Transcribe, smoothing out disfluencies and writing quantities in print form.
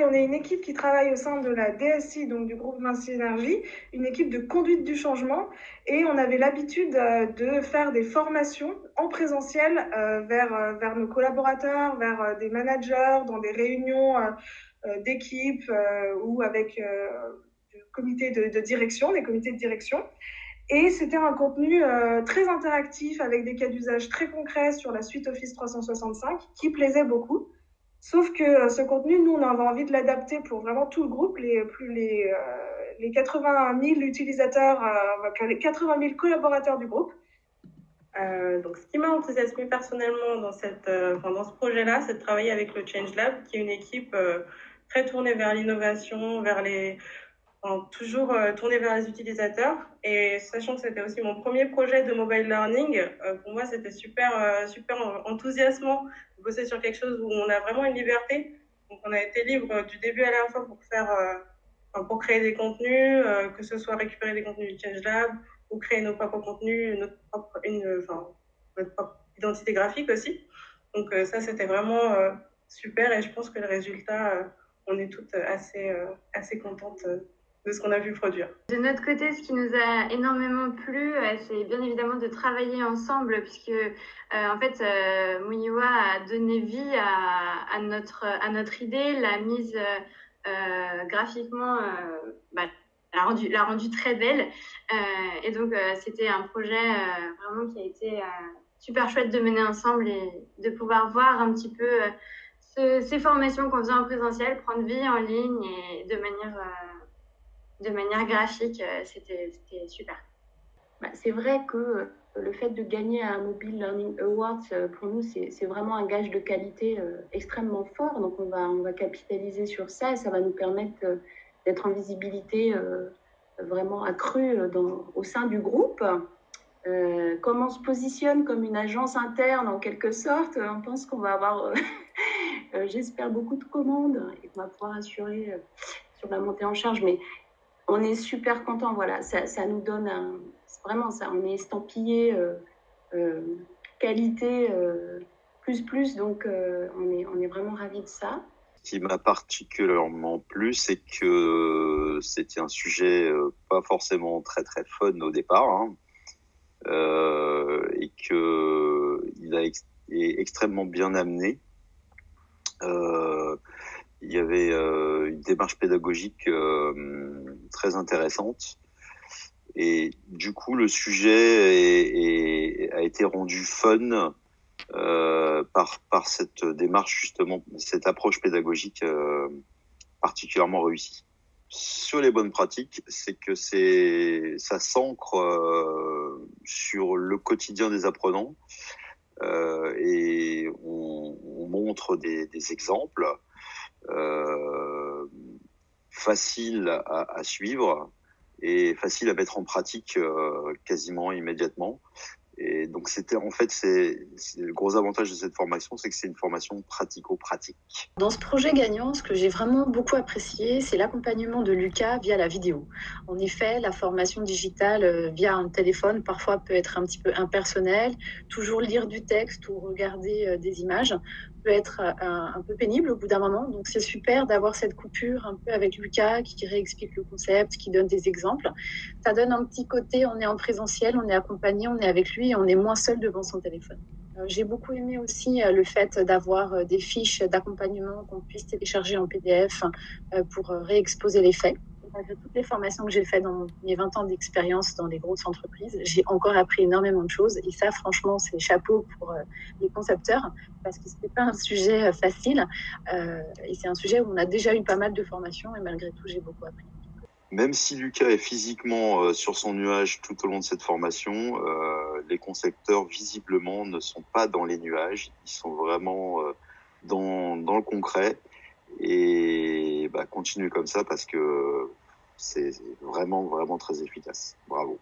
on est une équipe qui travaille au sein de la DSI, donc du groupe Vinci Énergie, une équipe de conduite du changement. Et on avait l'habitude de faire des formations en présentiel vers nos collaborateurs, vers des managers, dans des réunions d'équipe ou avec du comité de direction, des comités de direction. Et c'était un contenu très interactif avec des cas d'usage très concrets sur la suite Office 365 qui plaisait beaucoup. Sauf que ce contenu, nous, on avait envie de l'adapter pour vraiment tout le groupe, les 80 000 utilisateurs, les 80 000 collaborateurs du groupe. Donc, ce qui m'a enthousiasmée personnellement dans ce projet-là, c'est de travailler avec le Change Lab, qui est une équipe très tournée vers l'innovation, toujours tournée vers les utilisateurs. Et sachant que c'était aussi mon premier projet de mobile learning, pour moi, c'était super enthousiasmant de bosser sur quelque chose où on a vraiment une liberté. Donc, on a été libre du début à la fin pour créer des contenus, que ce soit récupérer des contenus du Change Lab ou créer nos propres contenus, notre propre identité graphique aussi. Donc, ça, c'était vraiment super. Et je pense que le résultat, on est toutes assez contentes de ce qu'on a pu produire. De notre côté, ce qui nous a énormément plu, c'est bien évidemment de travailler ensemble, puisque en fait, Muyiwa a donné vie à notre idée, l'a mise graphiquement, l'a rendu très belle. Et donc, c'était un projet vraiment qui a été super chouette de mener ensemble et de pouvoir voir un petit peu ces formations qu'on faisait en présentiel prendre vie en ligne et de manière graphique, c'était super. C'est vrai que le fait de gagner un Mobile Learning Awards, pour nous, c'est vraiment un gage de qualité extrêmement fort. Donc, on va capitaliser sur ça et ça va nous permettre d'être en visibilité vraiment accrue au sein du groupe. Comme on se positionne comme une agence interne, en quelque sorte, on pense qu'on va avoir, j'espère, beaucoup de commandes et qu'on va pouvoir assurer sur la montée en charge. Mais on est super content, voilà, ça nous donne vraiment ça, on est estampillé qualité plus, donc on est vraiment ravis de ça. Ce qui m'a particulièrement plu, c'est que c'était un sujet pas forcément très très fun au départ, hein, et que il est extrêmement bien amené. Il y avait une démarche pédagogique très intéressante et du coup le sujet a été rendu fun par cette démarche, justement, cette approche pédagogique particulièrement réussie. Sur les bonnes pratiques, c'est que ça s'ancre sur le quotidien des apprenants et on montre des exemples facile à suivre et facile à mettre en pratique quasiment immédiatement. Et donc c'est le gros avantage de cette formation, c'est que c'est une formation pratico-pratique. Dans ce projet gagnant, ce que j'ai vraiment beaucoup apprécié, c'est l'accompagnement de Lucas via la vidéo. En effet, la formation digitale via un téléphone parfois peut être un petit peu impersonnelle. Toujours lire du texte ou regarder des images peut être un peu pénible au bout d'un moment. Donc c'est super d'avoir cette coupure un peu avec Lucas qui réexplique le concept, qui donne des exemples. Ça donne un petit côté, on est en présentiel, on est accompagné, on est avec lui et on est moins seul devant son téléphone. J'ai beaucoup aimé aussi le fait d'avoir des fiches d'accompagnement qu'on puisse télécharger en PDF pour réexposer les faits. Malgré toutes les formations que j'ai faites dans mes 20 ans d'expérience dans des grosses entreprises, j'ai encore appris énormément de choses. Et ça, franchement, c'est chapeau pour les concepteurs, parce que ce n'est pas un sujet facile. Et c'est un sujet où on a déjà eu pas mal de formations, et malgré tout, j'ai beaucoup appris. Même si Lucas est physiquement sur son nuage tout au long de cette formation, les concepteurs, visiblement, ne sont pas dans les nuages. Ils sont vraiment dans le concret. Et continuez comme ça parce que c'est vraiment, vraiment très efficace. Bravo.